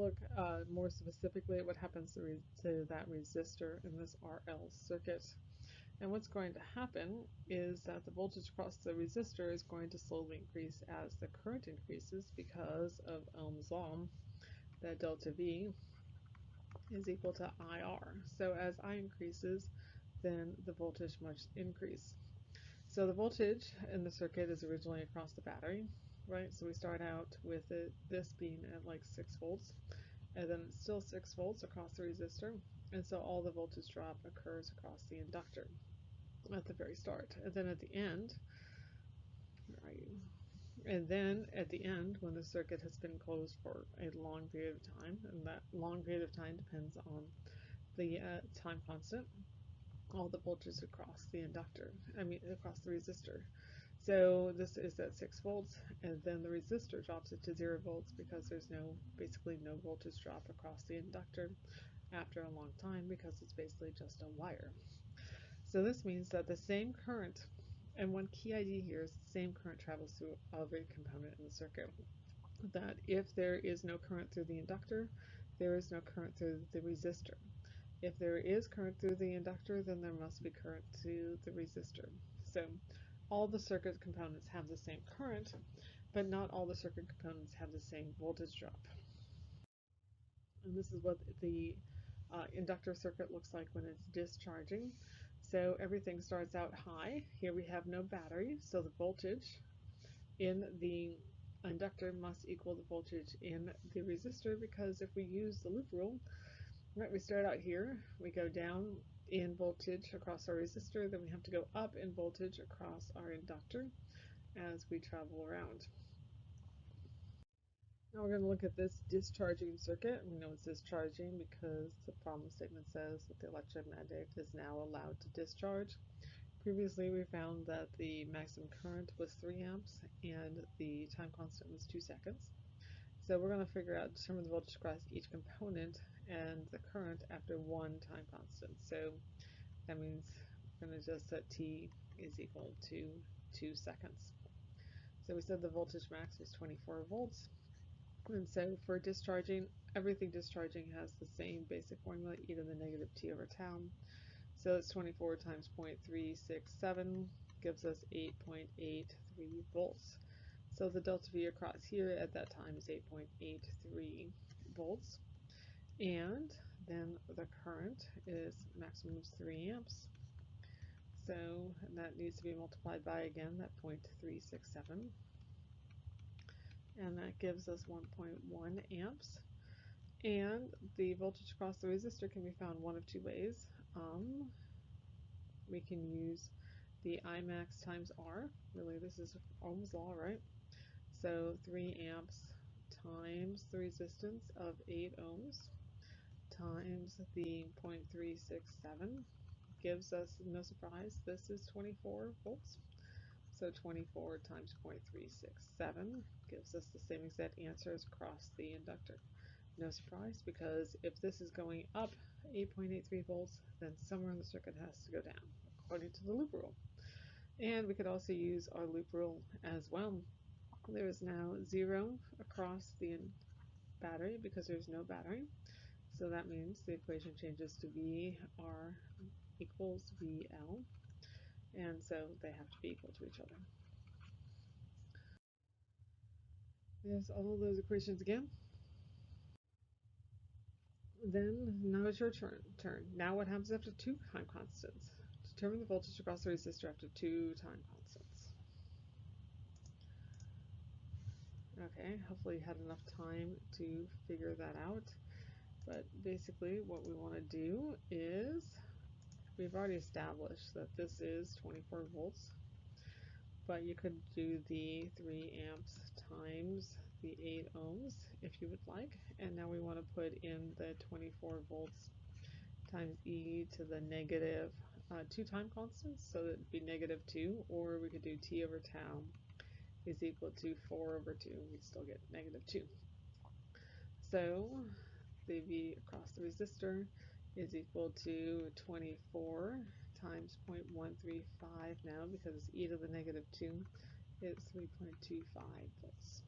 look more specifically at what happens to that resistor in this RL circuit. And what's going to happen is that the voltage across the resistor is going to slowly increase as the current increases because of Ohm's law, that delta V is equal to IR. So as I increases, then the voltage must increase. So the voltage in the circuit is originally across the battery, right? So we start out with this being at like 6 volts, and then it's still 6 volts across the resistor, and so all the voltage drop occurs across the inductor at the very start. And then at the end, where are you? And then at the end, when the circuit has been closed for a long period of time, and that long period of time depends on the time constant, all the voltage across the inductor, across the resistor. So this is at 6 volts, and then the resistor drops it to 0 volts because there's basically no voltage drop across the inductor after a long time, because it's basically just a wire. So this means that the same current, and one key idea here is the same current travels through every component in the circuit. That if there is no current through the inductor, there is no current through the resistor. If there is current through the inductor, then there must be current through the resistor. So all the circuit components have the same current, but not all the circuit components have the same voltage drop. And this is what the inductor circuit looks like when it's discharging. So everything starts out high. Here we have no battery, so the voltage in the inductor must equal the voltage in the resistor, because if we use the loop rule, right, we start out here, we go down in voltage across our resistor, then we have to go up in voltage across our inductor as we travel around. Now we're going to look at this discharging circuit. We know it's discharging because the problem statement says that the electromagnet is now allowed to discharge. Previously we found that the maximum current was 3 amps and the time constant was 2 seconds. So we're going to determine the voltage across each component and the current after one time constant. So that means we're going to just set T is equal to 2 seconds. So we said the voltage max was 24 volts. And so for discharging, everything discharging has the same basic formula, e to the negative t over tau. So it's 24 times 0.367 gives us 8.83 volts. So the delta V across here at that time is 8.83 volts. And then the current is maximum is 3 amps. So that needs to be multiplied by, again, that 0.367. And that gives us 1.1 amps. And the voltage across the resistor can be found one of 2 ways. We can use the I max times R. Really, this is Ohm's law, right? So 3 amps times the resistance of 8 ohms times the 0.367 gives us, no surprise, this is 24 volts. So 24 times 0.367 gives us the same exact answers across the inductor. No surprise, because if this is going up 8.83 volts, then somewhere in the circuit has to go down, according to the loop rule. And we could also use our loop rule as well. There is now 0 across the battery because there's no battery. So that means the equation changes to VR equals VL. And so they have to be equal to each other. There's all those equations again. Then now it's your turn. Now what happens after 2 time constants? Determine the voltage across the resistor after 2 time constants. Okay, hopefully you had enough time to figure that out. But basically what we want to do is, we've already established that this is 24 volts, but you could do the 3 amps times the 8 ohms if you would like. And now we want to put in the 24 volts times e to the negative 2 time constants, so that would be negative 2, or we could do t over tau is equal to 4 over 2. We'd still get negative 2. So the V across the resistor is equal to 24 times 0.135 now, because it's e to the negative 2 is 3.25 volts.